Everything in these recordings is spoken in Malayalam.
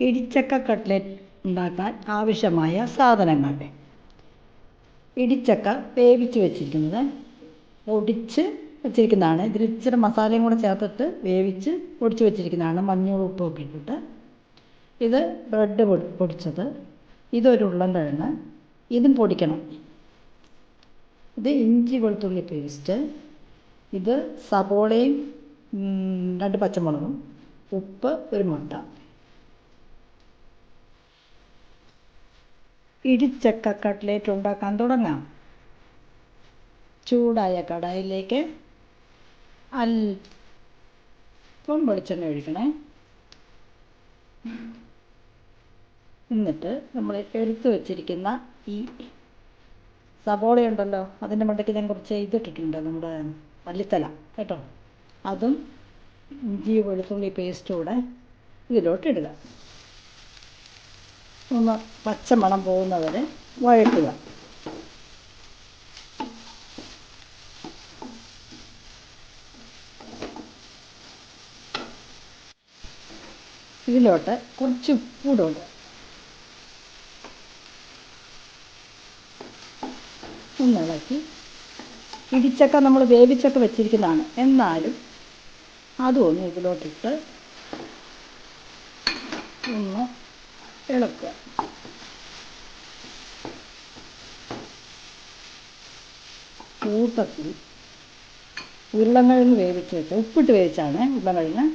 ഇടിച്ചക്ക കട്ട്ലറ്റ് ഉണ്ടാക്കാൻ ആവശ്യമായ സാധനങ്ങൾ: ഇടിച്ചക്ക വേവിച്ച് വെച്ചിരിക്കുന്നത്, പൊടിച്ച് വെച്ചിരിക്കുന്നതാണ്. ഇതിൽ ഇച്ചിരി മസാലയും കൂടെ ചേർത്തിട്ട് വേവിച്ച് പൊടിച്ച് വെച്ചിരിക്കുന്നതാണ്, മഞ്ഞളും ഉപ്പുമൊക്കെ ഇട്ടിട്ട്. ഇത് ബ്രെഡ് പൊടിച്ചത്. ഇതൊരു ഉരുളൻകിഴങ്ങ്, ഇതും പൊടിക്കണം. ഇത് ഇഞ്ചി വെളുത്തുള്ളി പേസ്റ്റ്. ഇത് സബോളയും 2 പച്ചമുളകും, ഉപ്പ്, ഒരു മുട്ട. ഇടിച്ചക്ക കട്ട്ലേറ്റ് ഉണ്ടാക്കാൻ തുടങ്ങാം. ചൂടായ കടായിലേക്ക് അല്പം വെളിച്ചെണ്ണ ഒഴിക്കണേ. എന്നിട്ട് നമ്മൾ എടുത്തു വച്ചിരിക്കുന്ന ഈ സബോളയുണ്ടല്ലോ, അതിൻ്റെ മണ്ടയ്ക്ക് ഞാൻ കുറച്ച് ഇതിട്ടിട്ടുണ്ട്, നമ്മുടെ മല്ലിത്തല കേട്ടോ. അതും ഇഞ്ചി വെളുത്തുള്ളി പേസ്റ്റും കൂടെ ഇതിലോട്ട് ഇടുക. ഒന്ന് പച്ചമണം പോകുന്നവരെ വഴറ്റുക. ഇതിലോട്ട് കുറച്ച് ഉപ്പൂടെ ഇടുക. ഒന്നിളക്കി. ഇടിച്ചക്ക നമ്മൾ വേവിച്ചൊക്കെ വെച്ചിരിക്കുന്നതാണ്, എന്നാലും അതും ഒന്ന് ഇതിലോട്ടിട്ട് ഒന്ന് ഇളക്കുക. കൂട്ടത്തിൽ ഉരുളൻകിഴങ്ങ് വേവിച്ച് വെച്ച് ഉപ്പിട്ട് വേവിച്ചാണ് ഉരുളൻകിഴങ്ങ്,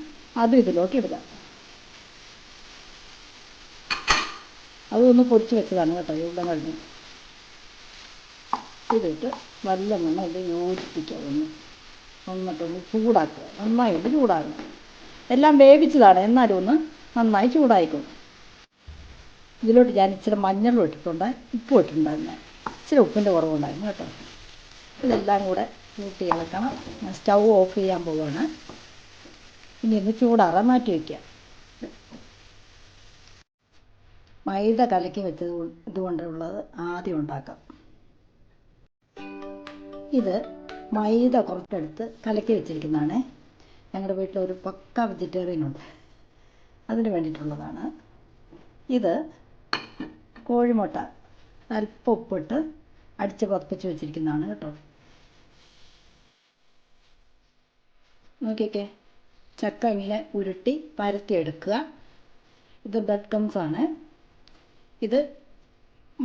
അതും ഇതിലോട്ട് ഇടുക. അതൊന്ന് പൊരിച്ച് വെച്ചതാണ് കേട്ടോ ഈ ഉരുളൻകിഴങ്ങ്. ഇതിട്ട് നല്ലവണ്ണം ഇത് യോജിപ്പിക്കുക. എന്നിട്ടൊന്ന് ചൂടാക്കുക. നന്നായി ഒന്ന് ചൂടാകണം. എല്ലാം വേവിച്ചതാണ്, എന്നാലും ഒന്ന് നന്നായി ചൂടായിക്കും. ഇതിലോട്ട് ഞാൻ ഇച്ചിരി മഞ്ഞളും ഇട്ടിട്ടുണ്ട്, ഉപ്പും ഇട്ടിട്ടുണ്ടായിരുന്നു. ഇച്ചിരി ഉപ്പിൻ്റെ കുറവുണ്ടായിരുന്നു കേട്ടോ. ഇതെല്ലാം കൂടെ കൂട്ടി ഇളക്കണം. സ്റ്റൗ ഓഫ് ചെയ്യാൻ പോവുകയാണ്. ഇനി ഒന്ന് ചൂടാറാൻ മാറ്റി വയ്ക്കുക. മൈദ കലക്കി വെച്ചത് ഇതുകൊണ്ടുള്ളത് ആദ്യം ഉണ്ടാക്കാം. ഇത് മൈദ കുറച്ചെടുത്ത് കലക്കി വെച്ചിരിക്കുന്നതാണ്. ഞങ്ങളുടെ വീട്ടിലൊരു പക്ക വെജിറ്റേറിയനുണ്ട്, അതിന് വേണ്ടിയിട്ടുള്ളതാണ്. ഇത് കോഴിമുട്ട അല്പം ഉപ്പിട്ട് അടിച്ച് പതപ്പിച്ച് വെച്ചിരിക്കുന്നതാണ് കേട്ടോ. നോക്കിയൊക്കെ, ചക്ക ഇങ്ങനെ ഉരുട്ടി പരത്തിയെടുക്കുക. ഇത് ബ്രെഡ് ക്രംസാണ്. ഇത്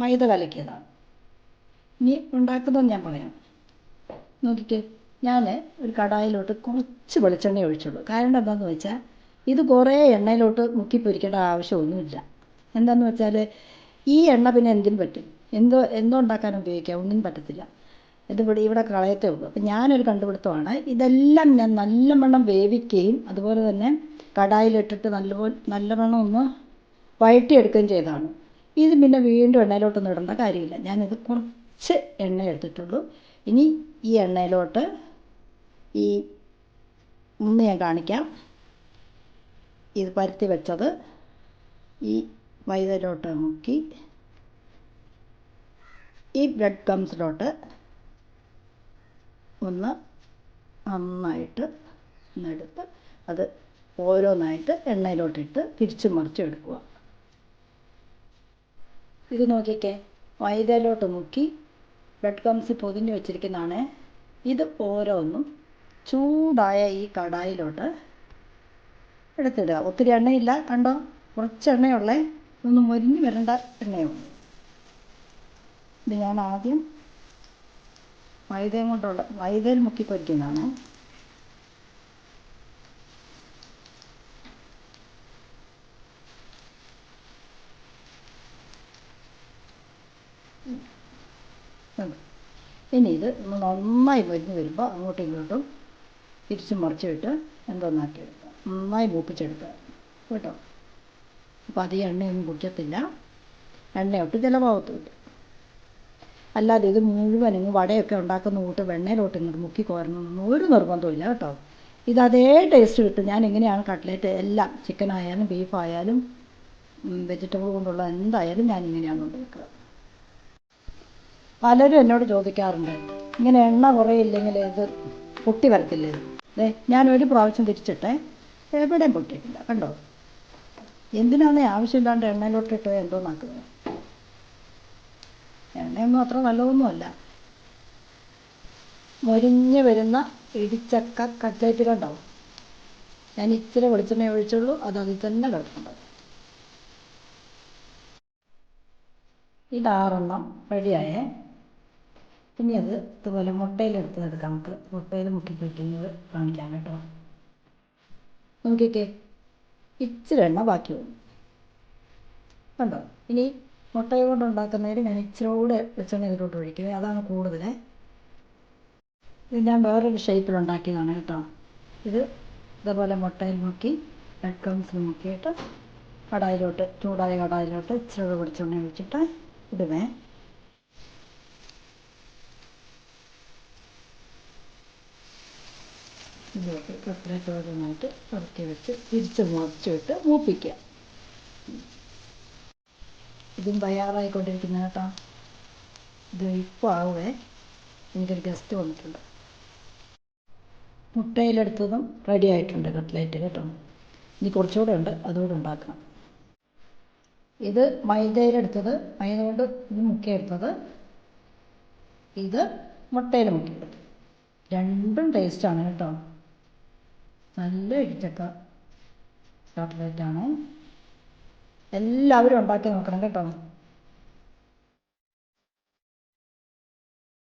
മൈദ കലക്കിയതാണ്. ഇനി ഉണ്ടാക്കുന്നത് ഞാൻ പറയാം. നോക്കിയിട്ട് ഞാൻ ഒരു കടായിലോട്ട് കുറച്ച് വെളിച്ചെണ്ണ ഒഴിച്ചുള്ളൂ. കാരണം എന്താണെന്ന് വെച്ചാൽ ഇത് കുറേ എണ്ണയിലോട്ട് മുക്കി പൊരിക്കേണ്ട ആവശ്യമൊന്നുമില്ല. എന്താണെന്ന് വെച്ചാൽ ഈ എണ്ണ പിന്നെ എന്തിനും പറ്റും, എന്തോ ഉണ്ടാക്കാൻ ഉപയോഗിക്കാം, ഒന്നിനും പറ്റത്തില്ല. ഇവിടെ കളയത്തേ ഉള്ളൂ. അപ്പം ഞാനൊരു കണ്ടുപിടുത്തമാണ്. ഇതെല്ലാം ഞാൻ നല്ലവണ്ണം വേവിക്കുകയും അതുപോലെ തന്നെ കടായിലിട്ടിട്ട് നല്ലവണ്ണം ഒന്ന് വഴറ്റിയെടുക്കുകയും ചെയ്തതാണ്. ഇത് പിന്നെ വീണ്ടും എണ്ണയിലോട്ടൊന്നും ഇടേണ്ട കാര്യമില്ല. ഞാനിത് കുറച്ച് എണ്ണ എടുത്തിട്ടുള്ളൂ. ഇനി ഈ എണ്ണയിലോട്ട് ഒന്ന് ഞാൻ കാണിക്കാം. ഇത് പരത്തി വെച്ചത് ഈ മൈദയിലോട്ട് മുക്കി ഈ ബ്രെഡ് ക്രംസിലോട്ട് ഒന്ന് നന്നായിട്ട് എടുത്ത് അത് ഓരോന്നായിട്ട് എണ്ണയിലോട്ടിട്ട് തിരിച്ച് മറിച്ച് എടുക്കുക. ഇത് നോക്കിക്കേ, മൈദയിലോട്ട് മുക്കി ബ്രെഡ് ക്രംസ് പൊതിഞ്ഞ് വെച്ചിരിക്കുന്നതാണ്. ഇത് ഓരോന്നും ചൂടായ ഈ കടായിലോട്ട് എടുത്തിടുക. ഒത്തിരി എണ്ണയില്ല, കണ്ടോ, കുറച്ച് എണ്ണയുള്ളേ, ഇതൊന്നും മൊരിഞ്ഞ് വരേണ്ട എണ്ണയുള്ളൂ. ഇത് ഞാൻ ആദ്യം മൈദയിൽ മുക്കി പൊരിക്കുന്നതാണ്. ഇനി ഇത് നന്നായി മൊരിഞ്ഞ് വരുമ്പോൾ അങ്ങോട്ടും ഇങ്ങോട്ടും തിരിച്ചും മറിച്ചിട്ട് എന്തോന്നാക്കി എടുക്കുക, നന്നായി മൂപ്പിച്ചെടുക്കുക കേട്ടോ. അപ്പോൾ അധികം എണ്ണയൊന്നും കുടിക്കത്തില്ല, എണ്ണയൊട്ട് ചിലവാകത്തുമില്ല. അല്ലാതെ ഇത് മുഴുവൻ ഇങ്ങ് വടയൊക്കെ ഉണ്ടാക്കുന്ന കൂട്ട് വെണ്ണയിലോട്ട് ഇങ്ങോട്ട് മുക്കി കോരണമെന്നൊന്നും ഒരു നിർബന്ധമില്ല കേട്ടോ. ഇത് അതേ ടേസ്റ്റ് കിട്ടും. ഞാൻ ഇങ്ങനെയാണ് കട്ട്ലേറ്റ് എല്ലാം, ചിക്കനായാലും ബീഫായാലും വെജിറ്റബിൾ കൊണ്ടുള്ള എന്തായാലും ഞാൻ ഇങ്ങനെയാണ് ഉണ്ടാക്കുക. പലരും എന്നോട് ചോദിക്കാറുണ്ട്, ഇങ്ങനെ എണ്ണ കുറയില്ലെങ്കിൽ ഇത് പൊട്ടി വരത്തില്ലേ? ഞാനൊരു പ്രാവശ്യം തിരിച്ചിട്ടേ, എവിടെയും പൊട്ടിയിട്ടില്ല കണ്ടോ. എന്തിനാണ് ആവശ്യമില്ലാണ്ട് എണ്ണയിലോട്ടിട്ട് എന്തോന്നാക്കുന്നത്? എണ്ണയൊന്നും അത്ര നല്ലതൊന്നുമല്ല. മൊരിഞ്ഞ് വരുന്ന ഇടിച്ചക്ക കട്ട്ലേറ്റ് കണ്ടോ? ഞാൻ ഇച്ചിരി വെളിച്ചെണ്ണ ഒഴിച്ചുള്ളൂ, അത് അതിൽ തന്നെ കിടക്കുന്നുണ്ട്. ഇതാറെണ്ണം റെഡിയായേ. ഇനി അത് ഇതുപോലെ മുട്ടയിലെടുക്കാം. നമുക്ക് മുട്ടയിൽ മുക്കി വയ്ക്കുന്നത് കാണിക്കാം കേട്ടോ. നോക്കിക്കേ, ഇച്ചിരി എണ്ണ ബാക്കി വരും കണ്ടോ. ഇനി മുട്ടയും കൊണ്ട് ഉണ്ടാക്കുന്നതിന് ഞാൻ ഇച്ചിരി കൂടെ വെളിച്ചെണ്ണ ഇതിലോട്ട് ഒഴിക്കുക, അതാണ് കൂടുതൽ. ഇത് ഞാൻ വേറൊരു ഷേപ്പിൽ ഉണ്ടാക്കിയതാണ് കേട്ടോ. ഇത് ഇതേപോലെ മുട്ടയിൽ മുക്കി ബ്രെഡ് ക്രംസിൽ മുക്കിയിട്ട് ചൂടായ കടായിലോട്ട് ഇച്ചിരി വെളിച്ചെണ്ണ ഒഴിച്ചിട്ട് ഇടുവേ. ഇതിലോട്ട് കട്ട്ലേറ്റ് ഓരോന്നായിട്ട് ഇറക്കി വെച്ച് തിരിച്ച് മറിച്ചിട്ട് മൂപ്പിക്കുക. ഇതും തയ്യാറായിക്കൊണ്ടിരിക്കുന്ന കേട്ടോ. ഇത് ഇപ്പോൾ ആവുമേ. എനിക്കൊരു ഗസ്റ്റ് വന്നിട്ടുണ്ട്. മുട്ടയിലെടുത്തതും റെഡി ആയിട്ടുണ്ട് കട്ട്ലേറ്റ് കേട്ടോ. ഇനി കുറച്ചുകൂടെ ഉണ്ട്, അതുകൂടെ ഉണ്ടാക്കണം. ഇത് മൈദയിലെടുത്തത്, മൈദ കൊണ്ട് ഇത് മുക്കിയെടുത്തത്, ഇത് മുട്ടയിൽ മുക്കിയെടുത്തത്. രണ്ടും ടേസ്റ്റാണ് കേട്ടോ. നല്ല ഇടിച്ചക്ക കട്ട്ലേറ്റാണ്. എല്ലാവരും ഉണ്ടാക്കി നോക്കണം കേട്ടോ.